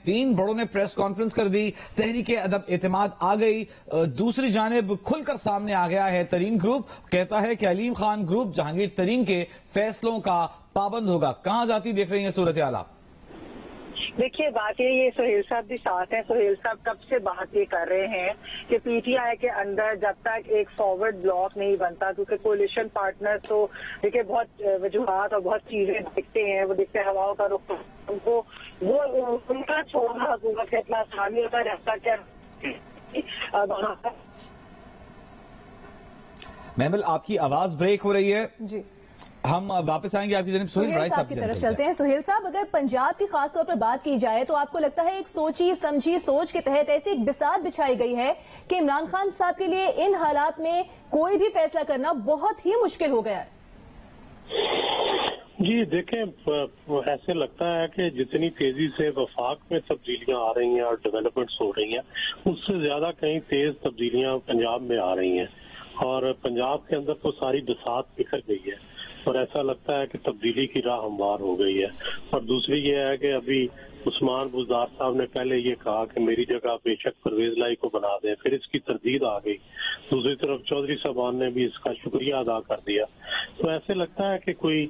تین بڑوں نے پریس کانفرنس کر دی، تحریک عدم اعتماد آ گئی، دوسری جانب کھل کر سامنے آ گیا ہے ترین گروپ، کہتا ہے کہ علیم خان گروپ جہانگیر ترین کے فیصلوں کا پابند ہوگا۔ کہاں جاتی دیکھ رہی ہیں صورتحال آپ؟ دیکھیے بات یہ سہیل صاحب بھی ساتھ ہیں۔ سہیل صاحب کب سے بات یہ کر رہے ہیں کہ پی ٹی آئی کے اندر جب تک ایک فارورڈ بلاک نہیں بنتا، کیونکہ کولیشن پارٹنر تو دیکھیے بہت وجوہات اور بہت چیزیں دیکھتے ہیں، وہ دیکھتے ہیں ہواؤں کا رخ، ان کو وہ ان کا چھوڑنا حکومت کا اتنا آسان نہیں ہوتا جیسا کہ محمل آپ کی آواز بریک ہو رہی ہے، جی ہم واپس آئیں گے آپ کی جانب۔ سہیل صاحب کی طرف چلتے ہیں۔ سہیل صاحب، اگر پنجاب کی خاص طور پر بات کی جائے تو آپ کو لگتا ہے ایک سوچی سمجھی سوچ کے تحت ایسی ایک بساط بچھائی گئی ہے کہ عمران خان صاحب کے لیے ان حالات میں کوئی بھی فیصلہ کرنا بہت ہی مشکل ہو گیا ہے؟ جی دیکھیں، ایسے لگتا ہے کہ جتنی تیزی سے وفاق میں تبدیلیاں آ رہی ہیں اور ڈیولپمنٹس ہو رہی ہیں، اس سے زیادہ کہیں تیز تبدیلیاں پنجاب میں آ رہی ہیں، اور پنجاب کے اندر تو ساری بساط بکھر گئی ہے، اور ایسا لگتا ہے کہ تبدیلی کی راہ ہموار ہو گئی ہے۔ اور دوسری یہ ہے کہ ابھی عثمان بزدار صاحب نے پہلے یہ کہا کہ میری جگہ بے شک پرویز لائی کو بنا دیں، پھر اس کی تردید آ گئی۔ دوسری طرف چودھری صاحبان نے بھی اس کا شکریہ ادا کر دیا۔ تو ایسے لگتا ہے کہ کوئی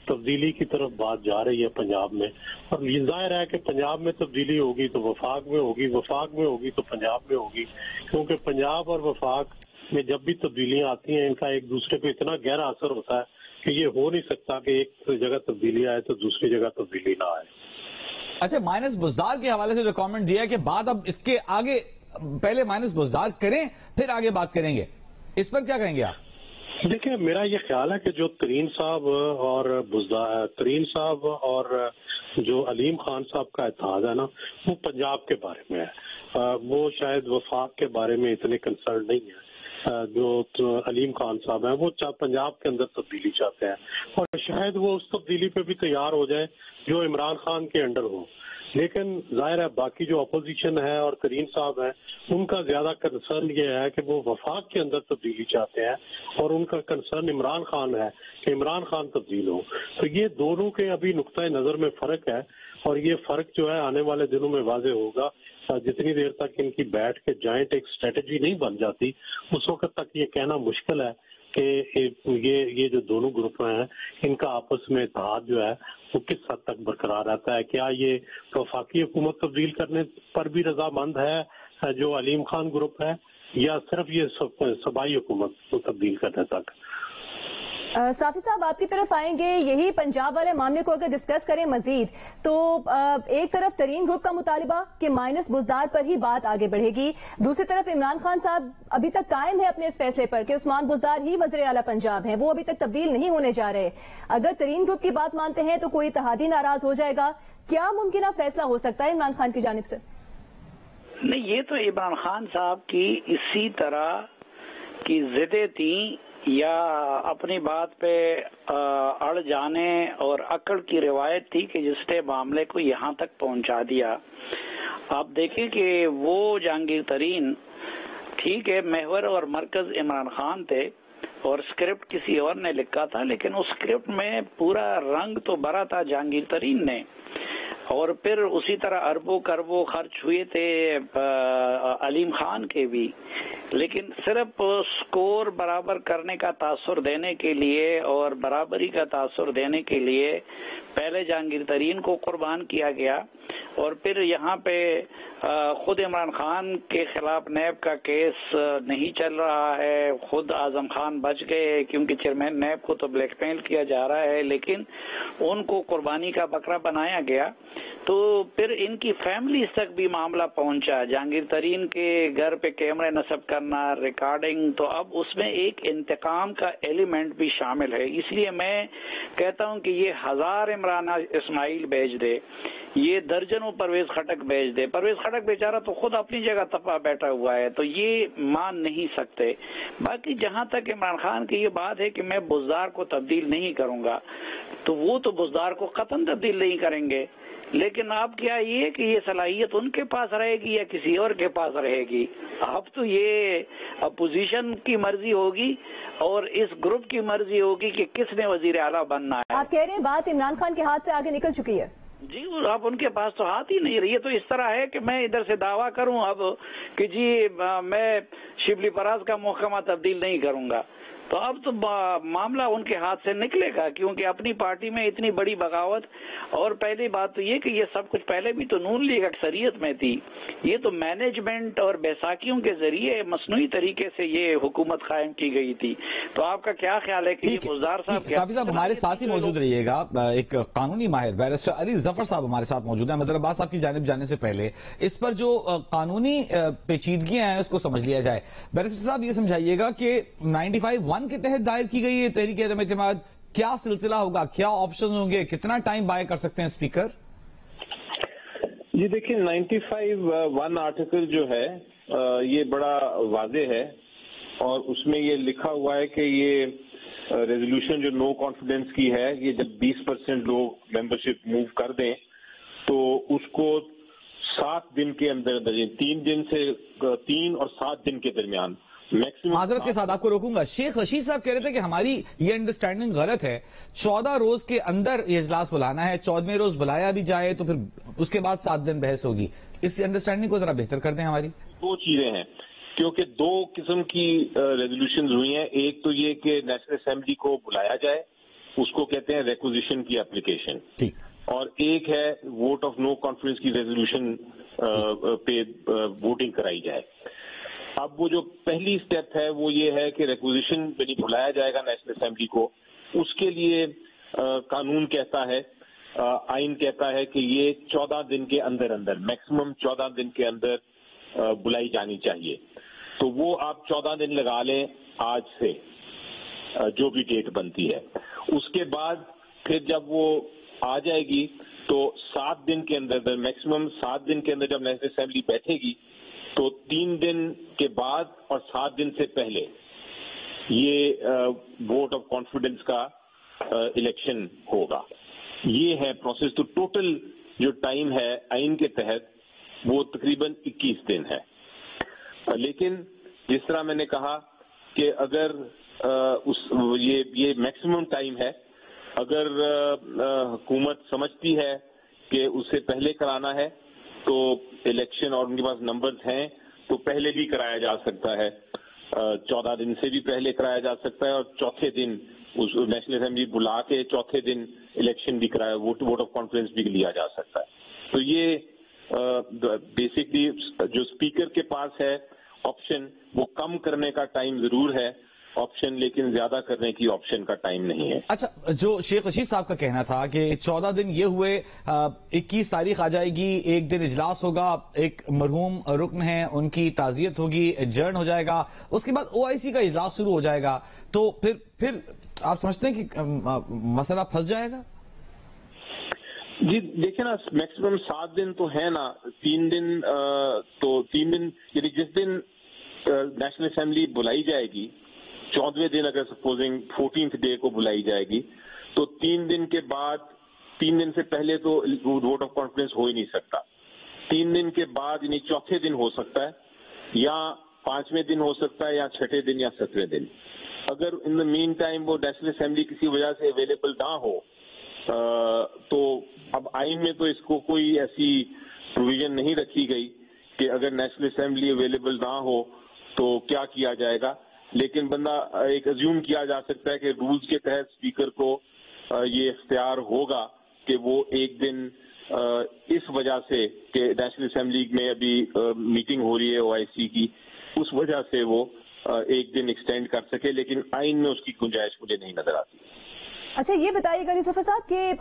تبدیلی کی طرف بات جا رہی ہے پنجاب میں، اور یہ ظاہر ہے کہ پنجاب میں تبدیلی ہوگی تو وفاق میں ہوگی، وفاق میں ہوگی تو پنجاب میں ہوگی، کیونکہ پنجاب اور وفاق میں جب بھی تبدیلیاں آتی ہیں ان کا ایک دوسرے پہ اتنا گہرا اثر ہوتا ہے کہ یہ ہو نہیں سکتا کہ ایک جگہ تبدیلی آئے تو دوسری جگہ تبدیلی نہ آئے۔ اچھا، مائنس بزدار کے حوالے سے جو کامنٹ دیا ہے کہ بات اب اس کے آگے پہلے مائنس بزدار کریں پھر آگے بات کریں گے، اس پر کیا کہیں گے آپ؟ دیکھیں، میرا یہ خیال ہے کہ جو ترین صاحب اور جو علیم خان صاحب کا اتحاد ہے نا، وہ پنجاب کے بارے میں ہے، وہ شاید وفاق کے بارے میں اتنے کنسرن نہیں ہے۔ جو علیم خان صاحب ہیں وہ پنجاب کے اندر تبدیلی چاہتے ہیں، اور شاید وہ اس تبدیلی پہ بھی تیار ہو جائے جو عمران خان کے انڈر ہو، لیکن ظاہر ہے باقی جو اپوزیشن ہے اور ترین صاحب ہیں ان کا زیادہ کنسرن یہ ہے کہ وہ وفاق کے اندر تبدیلی چاہتے ہیں، اور ان کا کنسرن عمران خان ہے کہ عمران خان تبدیل ہو۔ تو یہ دونوں کے ابھی نقطۂ نظر میں فرق ہے، اور یہ فرق جو ہے آنے والے دنوں میں واضح ہوگا۔ جتنی دیر تک ان کی بیٹھ کے جوائنٹ ایک اسٹریٹجی نہیں بن جاتی اس وقت تک یہ کہنا مشکل ہے کہ یہ جو دونوں گروپ ہیں ان کا آپس میں اتحاد جو ہے وہ کس حد تک برقرار رہتا ہے۔ کیا یہ وفاقی حکومت تبدیل کرنے پر بھی رضامند ہے جو علیم خان گروپ ہے، یا صرف یہ صوبائی حکومت کو تبدیل کرنے تک؟ صافی صاحب آپ کی طرف آئیں گے۔ یہی پنجاب والے معاملے کو اگر ڈسکس کریں مزید تو ایک طرف ترین گروپ کا مطالبہ کہ مائنس بزدار پر ہی بات آگے بڑھے گی، دوسری طرف عمران خان صاحب ابھی تک قائم ہے اپنے اس فیصلے پر کہ عثمان بزدار ہی وزیر اعلیٰ پنجاب ہیں، وہ ابھی تک تبدیل نہیں ہونے جا رہے۔ اگر ترین گروپ کی بات مانتے ہیں تو کوئی اتحادی ناراض ہو جائے گا، کیا ممکنہ فیصلہ ہو سکتا ہے عمران خان کی جانب سے؟ نہیں، یہ تو عمران خان صاحب کی اسی طرح کی ضدیں تھیں، یا اپنی بات پہ اڑ جانے اور اکڑ کی روایت تھی کہ جس نے معاملے کو یہاں تک پہنچا دیا۔ آپ دیکھیں کہ وہ جہانگیر ترین، ٹھیک ہے محور اور مرکز عمران خان تھے اور اسکرپٹ کسی اور نے لکھا تھا، لیکن اس اسکرپٹ میں پورا رنگ تو بھرا تھا جہانگیر ترین نے، اور پھر اسی طرح اربوں کربوں خرچ ہوئے تھے علیم خان کے بھی، لیکن صرف سکور برابر کرنے کا تاثر دینے کے لیے اور برابری کا تاثر دینے کے لیے پہلے جہانگیر ترین کو قربان کیا گیا، اور پھر یہاں پہ خود عمران خان کے خلاف نیب کا کیس نہیں چل رہا ہے، خود اعظم خان بچ گئے کیونکہ چیئرمین نیب کو تو بلیک میل کیا جا رہا ہے، لیکن ان کو قربانی کا بکرا بنایا گیا۔ تو پھر ان کی فیملیز تک بھی معاملہ پہنچا، جہانگیر ترین کے گھر پہ کیمرے نصب کرنا، ریکارڈنگ، تو اب اس میں ایک انتقام کا ایلیمنٹ بھی شامل ہے۔ اس لیے میں کہتا ہوں کہ یہ 1000 عمران اسماعیل بھیج دے، یہ درجنوں پرویز خٹک بھیج دے، پرویز خٹک بیچارہ تو خود اپنی جگہ تپا بیٹھا ہوا ہے، تو یہ مان نہیں سکتے۔ باقی جہاں تک عمران خان کی یہ بات ہے کہ میں بزدار کو تبدیل نہیں کروں گا، تو وہ تو بزدار کو قطعاً تبدیل نہیں کریں گے، لیکن اب کیا یہ کہ یہ صلاحیت ان کے پاس رہے گی یا کسی اور کے پاس رہے گی؟ اب تو یہ اپوزیشن کی مرضی ہوگی اور اس گروپ کی مرضی ہوگی کہ کس نے وزیر اعلیٰ بننا ہے۔ آپ کہہ رہے ہیں بات عمران خان کے ہاتھ سے آگے نکل چکی ہے؟ جی اب ان کے پاس تو ہاتھ ہی نہیں رہی ہے. تو اس طرح ہے کہ میں ادھر سے دعویٰ کروں اب کہ جی میں شبلی پراز کا محکمہ تبدیل نہیں کروں گا, تو اب تو معاملہ ان کے ہاتھ سے نکلے گا, کیونکہ اپنی پارٹی میں اتنی بڑی بغاوت. اور پہلی بات تو یہ کہ یہ سب کچھ پہلے بھی تو نون لیگ اکثریت میں تھی, یہ تو مینجمنٹ اور بیساکھیوں کے ذریعے مصنوعی طریقے سے یہ حکومت قائم کی گئی تھی. تو آپ کا کیا خیال ہے کہ یہ بزدار صاحب صافی صاحب ہمارے ساتھ ہی موجود رہیے گا, ایک قانونی ماہر بیرسٹر علی ظفر صاحب ہمارے ساتھ موجود ہیں. مدر عباس صاحب کی جانب جانے سے پہلے اس پر جو قانونی پیچیدگیاں ہیں اس کو سمجھ لیا جائے. بیرسٹر صاحب یہ سمجھائیے گا کہ 95(1) کے تحت دائر کی گئی ہے تحریک عدم اعتماد, کیا سلسلہ ہوگا, کیا آپشن ہوں گے, کتنا ٹائم بائے کر سکتے ہیں اسپیکر؟ جی دیکھیں 95(1) آرٹیکل جو ہے یہ بڑا واضح ہے, اور اس میں یہ لکھا ہوا ہے کہ یہ ریزولوشن جو نو کانفیڈنس کی ہے, یہ جب 20% لوگ ممبرشپ موو کر دیں تو اس کو 7 دن کے اندر 3 اور 7 دن کے درمیان میکسیمم. معذرت کے ساتھ آپ کو روکوں گا, شیخ رشید صاحب کہہ رہے تھے کہ ہماری یہ انڈرسٹینڈنگ غلط ہے, 14 روز کے اندر یہ اجلاس بلانا ہے, 14ویں روز بلایا بھی جائے تو پھر اس کے بعد 7 دن بحث ہوگی. اس انڈرسٹینڈنگ کو ذرا بہتر کر دیں ہماری. 2 چیزیں ہیں, کیونکہ 2 قسم کی ریزولوشنز ہوئی ہیں. ایک تو یہ کہ نیشنل اسمبلی کو بلایا جائے, اس کو کہتے ہیں ریکوزیشن کی اپلیکیشن, اور ایک ہے ووٹ آف نو کانفیڈنس کی ریزولوشن پہ ووٹنگ کرائی جائے. اب وہ جو پہلی سٹیپ ہے وہ یہ ہے کہ ریکوزیشن یعنی بلایا جائے گا نیشنل اسمبلی کو. اس کے لیے قانون کہتا ہے, آئین کہتا ہے کہ یہ 14 دن کے اندر میکسیمم 14 دن کے اندر بلائی جانی چاہیے. تو وہ آپ 14 دن لگا لیں آج سے, جو بھی ڈیٹ بنتی ہے. اس کے بعد پھر جب وہ آ جائے گی تو 7 دن کے اندر میکسیمم 7 دن کے اندر جب نیشنل اسمبلی بیٹھے گی تو 3 دن کے بعد اور 7 دن سے پہلے یہ ووٹ آف کانفیڈنس کا الیکشن ہوگا. یہ ہے پروسیس. تو ٹوٹل جو ٹائم ہے آئین کے تحت وہ تقریباً 21 دن ہے. لیکن جس طرح میں نے کہا کہ اگر یہ میکسیمم ٹائم ہے, اگر حکومت سمجھتی ہے کہ اس سے پہلے کرانا ہے تو الیکشن اور ان کے پاس نمبرز ہیں تو پہلے بھی کرایا جا سکتا ہے, 14 دن سے بھی پہلے کرایا جا سکتا ہے, اور چوتھے دن اس نیشنل اسمبلی بلا کے چوتھے دن الیکشن بھی کرایا, ووٹ آف کانفیڈنس بھی لیا جا سکتا ہے. تو یہ بیسکلی جو اسپیکر کے پاس ہے آپشن, وہ کم کرنے کا ٹائم ضرور ہے آپشن, لیکن زیادہ کرنے کی آپشن کا ٹائم نہیں ہے. اچھا, جو شیخ رشید صاحب کا کہنا تھا کہ 14 دن یہ ہوئے, 21 تاریخ آ جائے گی, ایک دن اجلاس ہوگا, ایک مرحوم رکن ہیں ان کی تعزیت ہوگی, ایڈجرن ہو جائے گا, اس کے بعد OIC کا اجلاس شروع ہو جائے گا, تو پھر آپ سمجھتے ہیں کہ مسئلہ پھنس جائے گا؟ جی دیکھیں نا, میکسیمم 7 دن تو ہے نا, 3 دن تو 3 دن یعنی جس دن نیشنل اسمبلی بلائی جائے گی 14ویں دن, اگر سپوزنگ 14th ڈے کو بلائی جائے گی تو 3 دن کے بعد, 3 دن سے پہلے تو ووٹ آف کانفیڈنس ہو ہی نہیں سکتا. 3 دن کے بعد یعنی چوتھے دن ہو سکتا ہے, یا 5ویں دن ہو سکتا ہے, یا 6ٹھے دن یا 7ویں دن. اگر ان دا مین ٹائم وہ نیشنل اسمبلی کسی وجہ سے اویلیبل نہ ہو تو اب آئین میں تو اس کو کوئی ایسی پروویژن نہیں رکھی گئی کہ اگر نیشنل اسمبلی اویلیبل نہ ہو تو کیا کیا جائے گا. لیکن بندہ ایک ازیوم کیا جا سکتا ہے کہ رولز کے تحت اسپیکر کو یہ اختیار ہوگا کہ وہ ایک دن اس وجہ سے کہ نیشنل اسمبلی میں ابھی میٹنگ ہو رہی ہے OIC کی, اس وجہ سے وہ ایک دن ایکسٹینڈ کر سکے, لیکن آئین میں اس کی گنجائش مجھے نہیں نظر آتی. اچھا یہ بتائیے گا ظفر صاحب کہ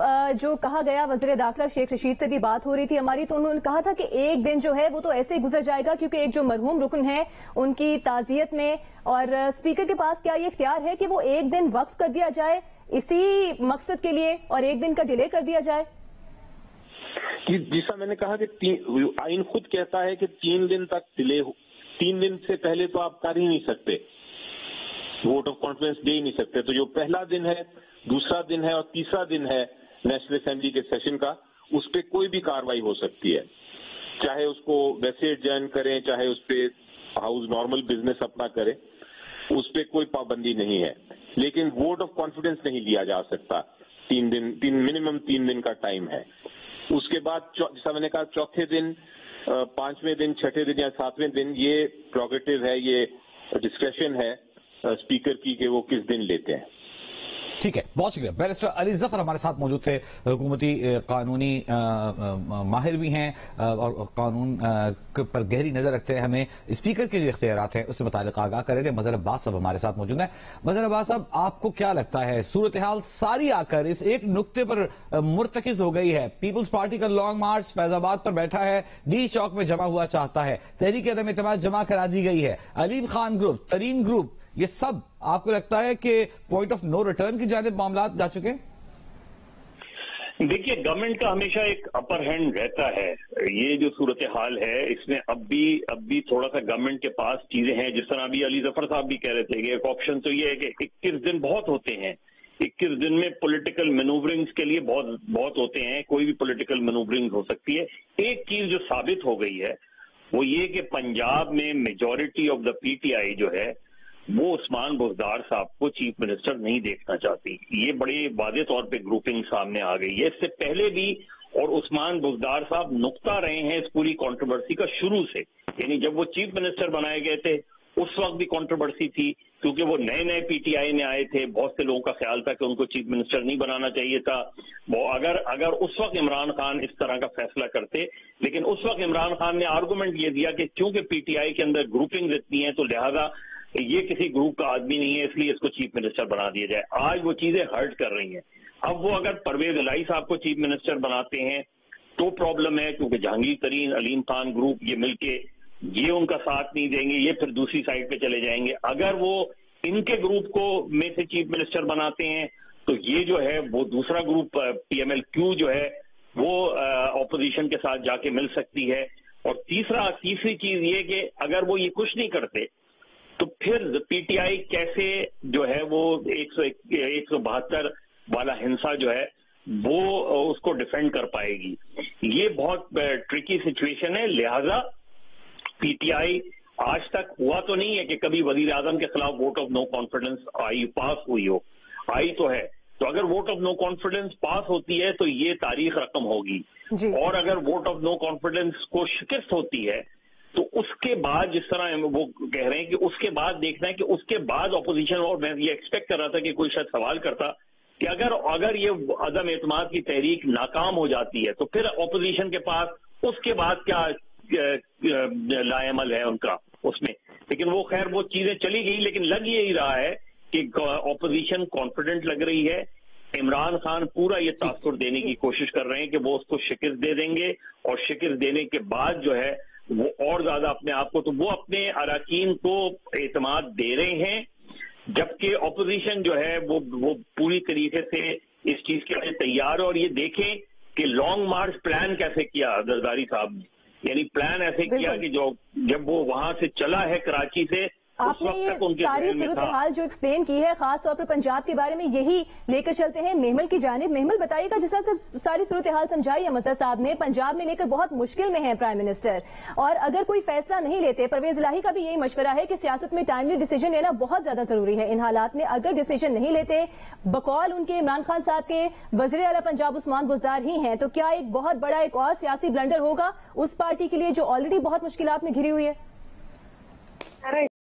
جو کہا گیا, وزیر داخلہ شیخ رشید سے بھی بات ہو رہی تھی ہماری, تو انہوں نے کہا تھا کہ ایک دن جو ہے وہ تو ایسے ہی گزر جائے گا کیونکہ ایک جو مرحوم رکن ہے ان کی تعزیت میں, اور اسپیکر کے پاس کیا یہ اختیار ہے کہ وہ ایک دن وقف کر دیا جائے اسی مقصد کے لیے اور ایک دن کا ڈیلے کر دیا جائے؟ جیسا میں نے کہا کہ آئین خود کہتا ہے کہ 3 دن تک ڈیلے, 3 دن سے پہلے تو آپ کر ہی نہیں سکتے, ووٹ آف کانفیڈنس دے ہی نہیں سکتے. تو جو پہلا دن ہے, دوسرا دن ہے اور تیسرا دن ہے نیشنل اسمبلی کے سیشن کا, اس پہ کوئی بھی کاروائی ہو سکتی ہے, چاہے اس کو ویسے ایڈجرن کریں, چاہے اس پہ ہاؤس نارمل بزنس اپنا کرے, اس پہ کوئی پابندی نہیں ہے. لیکن ووٹ آف کانفیڈنس نہیں لیا جا سکتا. 3 دن, منیمم 3 دن کا ٹائم ہے. اس کے بعد جیسا میں نے کہا چوتھے دن، پانچویں دن، چھٹے دن یا ساتویں دن یہ پروگیٹو ہے، یہ ڈسکریشن ہے اسپیکر کی کہ وہ کس دن لیتے ہیں. ٹھیک ہے، بہت شکریہ. بیرسٹر علی ظفر ہمارے ساتھ موجود تھے، حکومتی قانونی ماہر بھی ہیں اور قانون پر گہری نظر رکھتے ہیں. ہمیں اسپیکر کے جو اختیارات ہیں اس سے متعلق آگاہ کریں گے. مظہر عباس صاحب ہمارے ساتھ موجود ہیں. مظہر عباس صاحب، آپ کو کیا لگتا ہے صورتحال ساری آ کر اس ایک نقطے پر مرتکز ہو گئی ہے؟ پیپلز پارٹی کا لانگ مارچ فیض آباد پر بیٹھا ہے، ڈی چوک میں جمع ہوا چاہتا ہے، تحریک عدم اعتماد جمع کرا دی گئی ہے، علیم خان گروپ، ترین گروپ، یہ سب آپ کو لگتا ہے کہ پوائنٹ آف نو ریٹرن کی جانب معاملات جا چکے ہیں؟ دیکھیے، گورنمنٹ کا ہمیشہ ایک اپر ہینڈ رہتا ہے. یہ جو صورتحال ہے اس میں اب بھی تھوڑا سا گورنمنٹ کے پاس چیزیں ہیں. جس طرح ابھی علی ظفر صاحب بھی کہہ رہے تھے کہ ایک آپشن تو یہ ہے کہ 21 دن بہت ہوتے ہیں. 21 دن میں پولیٹیکل مینوورنگز کے لیے بہت ہوتے ہیں. کوئی بھی پولیٹیکل مینوورنگ ہو سکتی ہے. ایک چیز جو ثابت ہو گئی ہے وہ یہ کہ پنجاب میں majority of the P T I جو ہے وہ عثمان بزدار صاحب کو چیف منسٹر نہیں دیکھنا چاہتی. یہ بڑے واضح طور پہ گروپنگ سامنے آ گئی ہے. اس سے پہلے بھی اور عثمان بزدار صاحب نقطہ رہے ہیں اس پوری کنٹروورسی کا شروع سے. یعنی جب وہ چیف منسٹر بنائے گئے تھے اس وقت بھی کنٹروورسی تھی کیونکہ وہ نئے پی ٹی آئی میں آئے تھے. بہت سے لوگوں کا خیال تھا کہ ان کو چیف منسٹر نہیں بنانا چاہیے تھا. وہ اگر اس وقت عمران خان اس طرح کا فیصلہ کرتے، لیکن اس وقت عمران خان نے آرگومنٹ یہ دیا کہ چونکہ پی ٹی آئی کے اندر گروپنگ اتنی ہے تو لہذا یہ کسی گروپ کا آدمی نہیں ہے، اس لیے اس کو چیف منسٹر بنا دیا جائے. آج وہ چیزیں ہرٹ کر رہی ہیں. اب وہ اگر پرویز الہی صاحب کو چیف منسٹر بناتے ہیں تو پرابلم ہے، کیونکہ جہانگیر ترین، علیم خان گروپ یہ مل کے یہ ان کا ساتھ نہیں دیں گے، یہ پھر دوسری سائڈ پہ چلے جائیں گے. اگر وہ ان کے گروپ کو میں سے چیف منسٹر بناتے ہیں تو یہ جو ہے وہ دوسرا group P M L Q جو ہے وہ اپوزیشن کے ساتھ جا کے مل سکتی ہے. اور تیسری چیز یہ کہ اگر وہ یہ کچھ نہیں کرتے تو پھر پی ٹی آئی کیسے جو ہے وہ 172 والا ہنسا جو ہے وہ اس کو ڈیفینڈ کر پائے گی. یہ بہت ٹرکی سچویشن ہے. لہذا پی ٹی آئی آج تک ہوا تو نہیں ہے کہ کبھی وزیر اعظم کے خلاف ووٹ آف نو کانفیڈنس پاس ہوئی ہو. آئی تو ہے. تو اگر ووٹ آف نو کانفیڈنس پاس ہوتی ہے تو یہ تاریخ رقم ہوگی جی. اور اگر ووٹ آف نو کانفیڈنس کو شکست ہوتی ہے تو اس کے بعد جس طرح وہ کہہ رہے ہیں کہ اس کے بعد دیکھنا ہے کہ اس کے بعد اپوزیشن، اور میں یہ ایکسپیکٹ کر رہا تھا کہ کوئی شاید سوال کرتا کہ اگر یہ عدم اعتماد کی تحریک ناکام ہو جاتی ہے تو پھر اپوزیشن کے پاس اس کے بعد کیا لائے عمل ہے ان کا اس میں. لیکن وہ خیر وہ چیزیں چلی گئی. لیکن لگ یہی رہا ہے کہ اپوزیشن کانفیڈنٹ لگ رہی ہے. عمران خان پورا یہ تاثر دینے کی کوشش کر رہے ہیں کہ وہ اس کو شکست دے دیں گے، اور شکست دینے کے بعد جو ہے وہ اور زیادہ اپنے آپ کو، تو وہ اپنے اراکین کو اعتماد دے رہے ہیں، جبکہ اپوزیشن جو ہے وہ پوری طریقے سے اس چیز کے لیے تیار ہے. اور یہ دیکھیں کہ لانگ مارچ پلان کیسے کیا زرداری صاحب نے. یعنی پلان ایسے کیا کہ جب وہ وہاں سے چلا ہے کراچی سے، آپ نے یہ ساری صورتحال جو ایکسپلین کی ہے خاص طور پر پنجاب کے بارے میں، یہی لے کر چلتے ہیں مہمل کی جانب. مہمل بتائیے گا، جس طرح سے ساری صورتحال سمجھائی ہے مظہر صاحب نے، پنجاب میں لے کر بہت مشکل میں ہے پرائم منسٹر، اور اگر کوئی فیصلہ نہیں لیتے، پرویز الہی کا بھی یہی مشورہ ہے کہ سیاست میں ٹائملی ڈیسیجن لینا بہت زیادہ ضروری ہے. ان حالات میں اگر ڈیسیجن نہیں لیتے، بقول ان کے عمران خان صاحب کے وزیر اعلیٰ پنجاب عثمان بزدار ہی ہیں، تو کیا ایک بہت بڑا ایک اور سیاسی بلنڈر ہوگا اس پارٹی کے لیے جو آلریڈی بہت مشکلات میں گھری ہوئی ہے؟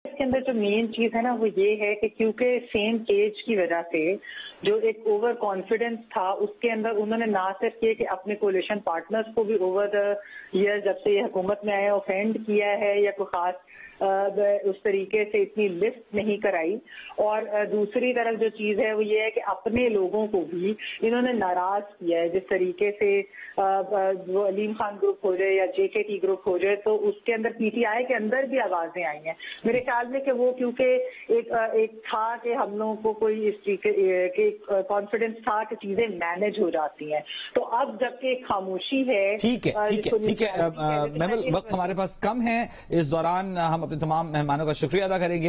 اس کے اندر جو مین چیز ہے نا وہ یہ ہے کہ کیونکہ سیم ایج کی وجہ سے جو ایک اوور کانفیڈنس تھا اس کے اندر انہوں نے نہ صرف یہ کہ اپنے کولیشن پارٹنرز کو بھی اوور دا ایئر جب سے یہ حکومت میں آئے اوفینڈ کیا ہے یا کوئی خاص اس طریقے سے اتنی لسٹ نہیں کرائی، اور دوسری طرف جو چیز ہے وہ یہ ہے کہ اپنے لوگوں کو بھی انہوں نے ناراض کیا ہے. جس طریقے سے وہ علیم خان گروپ ہو جائے یا جے کے ٹی گروپ ہو جائے تو اس کے اندر پی ٹی آئی کے اندر بھی آوازیں آئی ہیں میرے خیال میں کہ وہ کیونکہ ایک تھا کہ ہم لوگوں کو کوئی اس طریقے کانفیڈنس تھا کہ چیزیں مینج ہو جاتی ہیں. تو اب جبکہ خاموشی ہے. ٹھیک ہے، وقت ہمارے پاس کم ہے. اس دوران ہم اپنے تمام مہمانوں کا شکریہ ادا کریں گے.